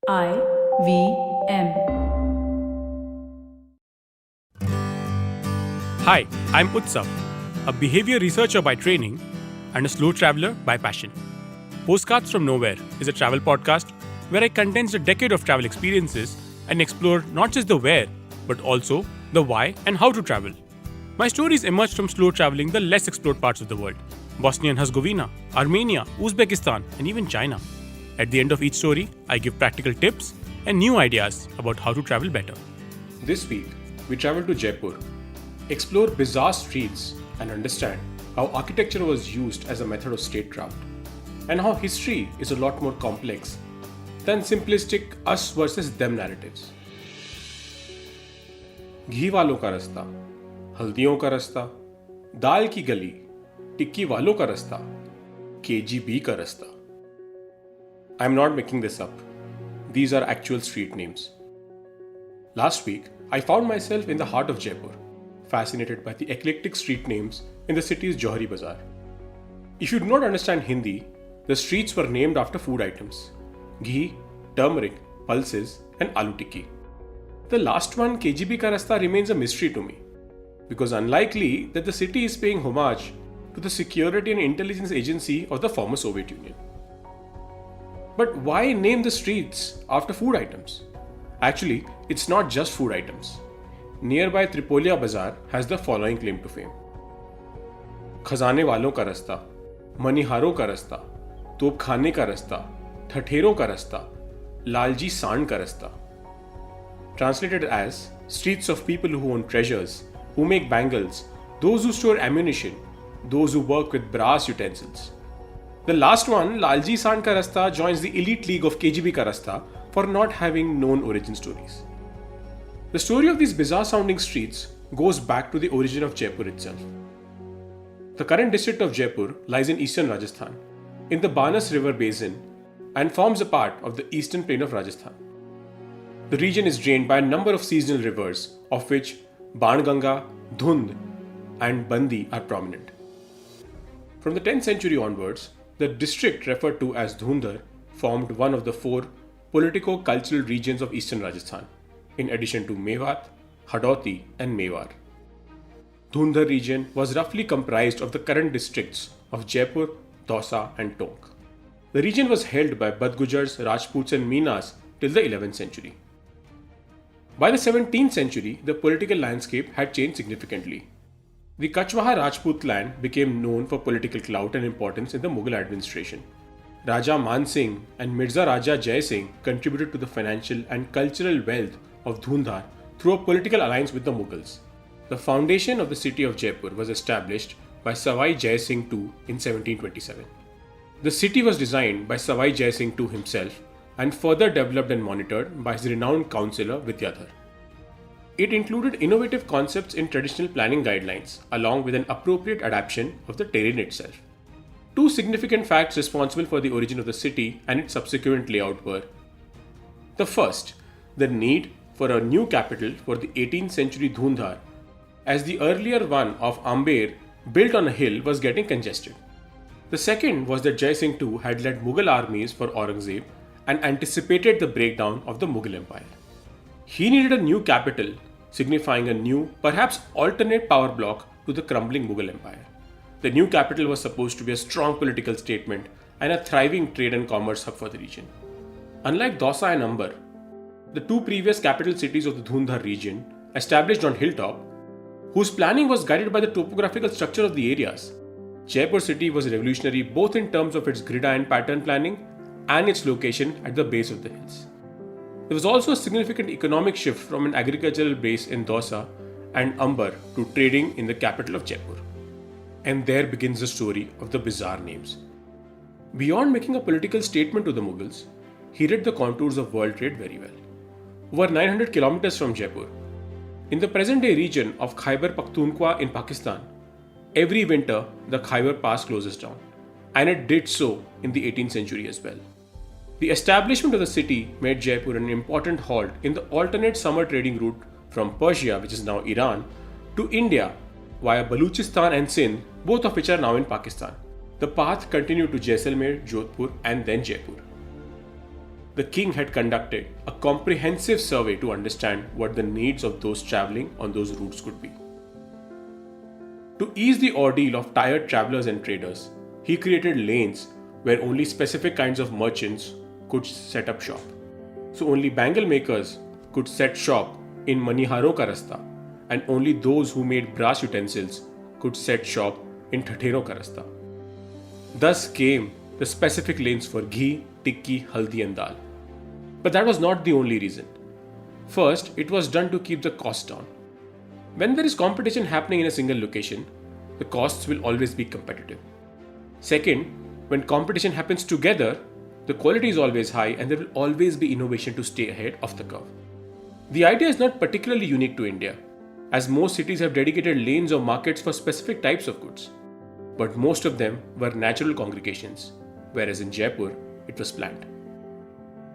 IVM. Hi, I'm Utsav, a behavior researcher by training and a slow traveler by passion. Postcards from Nowhere is a travel podcast where I condense a decade of travel experiences and explore not just the where, but also the why and how to travel. My stories emerge from slow traveling the less explored parts of the world: Bosnia and Herzegovina, Armenia, Uzbekistan, and even China. At the end of each story, I give practical tips and new ideas about how to travel better. This week, we travel to Jaipur, explore bizarre streets, and understand how architecture was used as a method of statecraft, and how history is a lot more complex than simplistic us versus them narratives. घी वालों का रास्ता, हल्दियों का रास्ता, दाल की गली, टिक्की वालों का रास्ता, KGB का रास्ता. I'm not making this up. These are actual street names. Last week, I found myself in the heart of Jaipur, fascinated by the eclectic street names in the city's Johari Bazaar. If you do not understand Hindi, the streets were named after food items: ghee, turmeric, pulses, and aloo tikki. The last one, KGB ka rasta, remains a mystery to me, because unlikely that the city is paying homage to the security and intelligence agency of the former Soviet Union. But why name the streets after food items? Actually, it's not just food items. Nearby Tripolia Bazaar has the following claim to fame: खजाने वालों का रास्ता, मनीहारों का रास्ता, तोप खाने का रास्ता, ठठेरों का रास्ता, लालजी सांड का रास्ता. Translated as streets of people who own treasures, who make bangles, those who store ammunition, those who work with brass utensils. The last one, Lalji Sand Ka Rasta, joins the elite league of KGB Ka Rasta for not having known origin stories. The story of these bizarre sounding streets goes back to the origin of Jaipur itself. The current district of Jaipur lies in eastern Rajasthan, in the Banas River basin, and forms a part of the eastern plain of Rajasthan. The region is drained by a number of seasonal rivers, of which Banganga, Dhund, and Bandi are prominent. From the 10th century onwards, the district referred to as Dhundar formed one of the four politico-cultural regions of eastern Rajasthan, in addition to Mewat, Hadoti, and Mewar. Dhundar region was roughly comprised of the current districts of Jaipur, Dausa, and Tonk. The region was held by Badgujars, Rajputs, and Meenas till the 11th century. By the 17th century, the political landscape had changed significantly. The Kachwaha Rajput land became known for political clout and importance in the Mughal administration. Raja Man Singh and Mirza Raja Jai Singh contributed to the financial and cultural wealth of Dhundar through a political alliance with the Mughals. The foundation of the city of Jaipur was established by Savai Jai Singh II in 1727. The city was designed by Savai Jai Singh II himself and further developed and monitored by his renowned councillor Vidyadhar. It included innovative concepts in traditional planning guidelines, along with an appropriate adaptation of the terrain itself. Two significant facts responsible for the origin of the city and its subsequent layout were: the first, the need for a new capital for the 18th century Dhundar, as the earlier one of Amber, built on a hill, was getting congested. The second was that Jai Singh II had led Mughal armies for Aurangzeb and anticipated the breakdown of the Mughal Empire. He needed a new capital, signifying a new, perhaps alternate power block to the crumbling Mughal Empire. The new capital was supposed to be a strong political statement and a thriving trade and commerce hub for the region. Unlike Dausa and Amber, the two previous capital cities of the Dhundar region, established on hilltop, whose planning was guided by the topographical structure of the areas, Jaipur city was revolutionary both in terms of its gridiron pattern planning and its location at the base of the hills. There was also a significant economic shift from an agricultural base in Dausa and Amber to trading in the capital of Jaipur. And there begins the story of the bizarre names. Beyond making a political statement to the Mughals, he read the contours of world trade very well. Over 900 kilometers from Jaipur, in the present-day region of Khyber Pakhtunkhwa in Pakistan, every winter the Khyber Pass closes down, and it did so in the 18th century as well. The establishment of the city made Jaipur an important halt in the alternate summer trading route from Persia, which is now Iran, to India via Baluchistan and Sindh, both of which are now in Pakistan. The path continued to Jaisalmer, Jodhpur, and then Jaipur. the king had conducted a comprehensive survey to understand what the needs of those traveling on those routes could be. To ease the ordeal of tired travelers and traders, he created lanes where only specific kinds of merchants could set up shop. So only bangle makers could set shop in Maniharo ka Rasta, and only those who made brass utensils could set shop in Thathero ka Rasta. Thus came the specific lanes for ghee, tikki, haldi and dal. But that was not the only reason. First, it was done to keep the cost down. When there is competition happening in a single location, the costs will always be competitive. Second, when competition happens together, the quality is always high and there will always be innovation to stay ahead of the curve. The idea is not particularly unique to India, as most cities have dedicated lanes or markets for specific types of goods. But most of them were natural congregations, whereas in Jaipur, it was planned.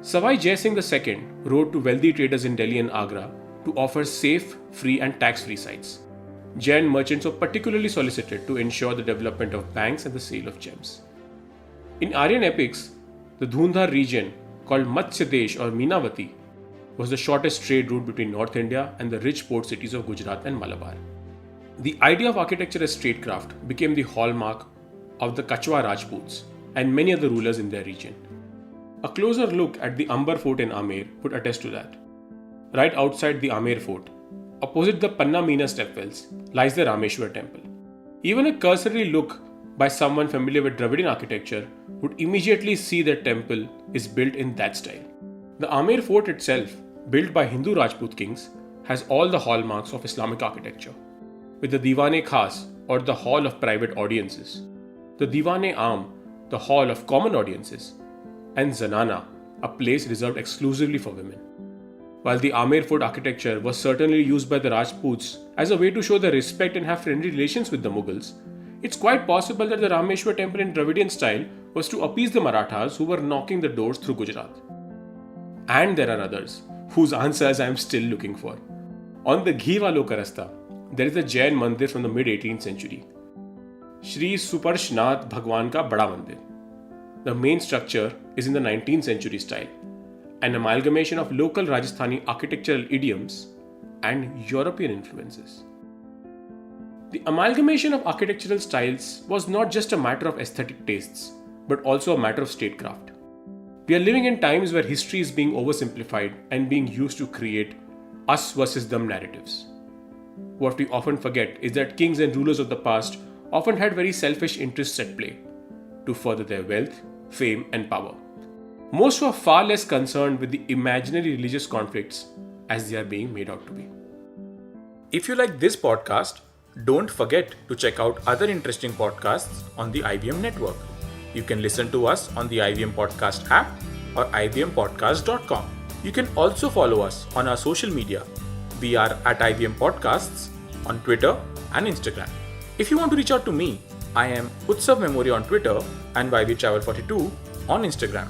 Savai Jai Singh II wrote to wealthy traders in Delhi and Agra to offer safe, free and tax-free sites. Jain merchants were particularly solicited to ensure the development of banks and the sale of gems. In Aryan epics, the Dhundhar region, called Matsya Desh or Meenavati, was the shortest trade route between North India and the rich port cities of Gujarat and Malabar. The idea of architecture as statecraft became the hallmark of the Kachwa Rajputs and many other rulers in their region. A closer look at the Amber Fort in Amer would attest to that. Right outside the Amer Fort, opposite the Panna Meena stepwells, lies the Rameshwar temple. Even a cursory look by someone familiar with Dravidian architecture would immediately see that temple is built in that style. The Amer Fort itself, built by Hindu Rajput kings, has all the hallmarks of Islamic architecture, with the Diwan-e-Khas or the hall of private audiences, the Diwan-e-Aam, the hall of common audiences, and Zanana, a place reserved exclusively for women. While the Amer Fort architecture was certainly used by the Rajputs as a way to show their respect and have friendly relations with the Mughals, it's quite possible that the Rameshwar temple in Dravidian style was to appease the Marathas who were knocking the doors through Gujarat. And there are others, whose answers I am still looking for. On the Ghee Walo Ka Rasta, there is a Jain mandir from the mid-18th century, Shri Suparshnath Bhagwan Ka Bada Mandir. The main structure is in the 19th century style, an amalgamation of local Rajasthani architectural idioms and European influences. The amalgamation of architectural styles was not just a matter of aesthetic tastes, but also a matter of statecraft. We are living in times where history is being oversimplified and being used to create us versus them narratives. What we often forget is that kings and rulers of the past often had very selfish interests at play to further their wealth, fame, and power. Most were far less concerned with the imaginary religious conflicts as they are being made out to be. If you like this podcast, don't forget to check out other interesting podcasts on the IVM network. You can listen to us on the IVM Podcast app or ivmpodcast.com. You can also follow us on our social media. We are at IVM Podcasts on Twitter and Instagram. If you want to reach out to me, I am Utsav Memory on Twitter and YVTravel42 on Instagram.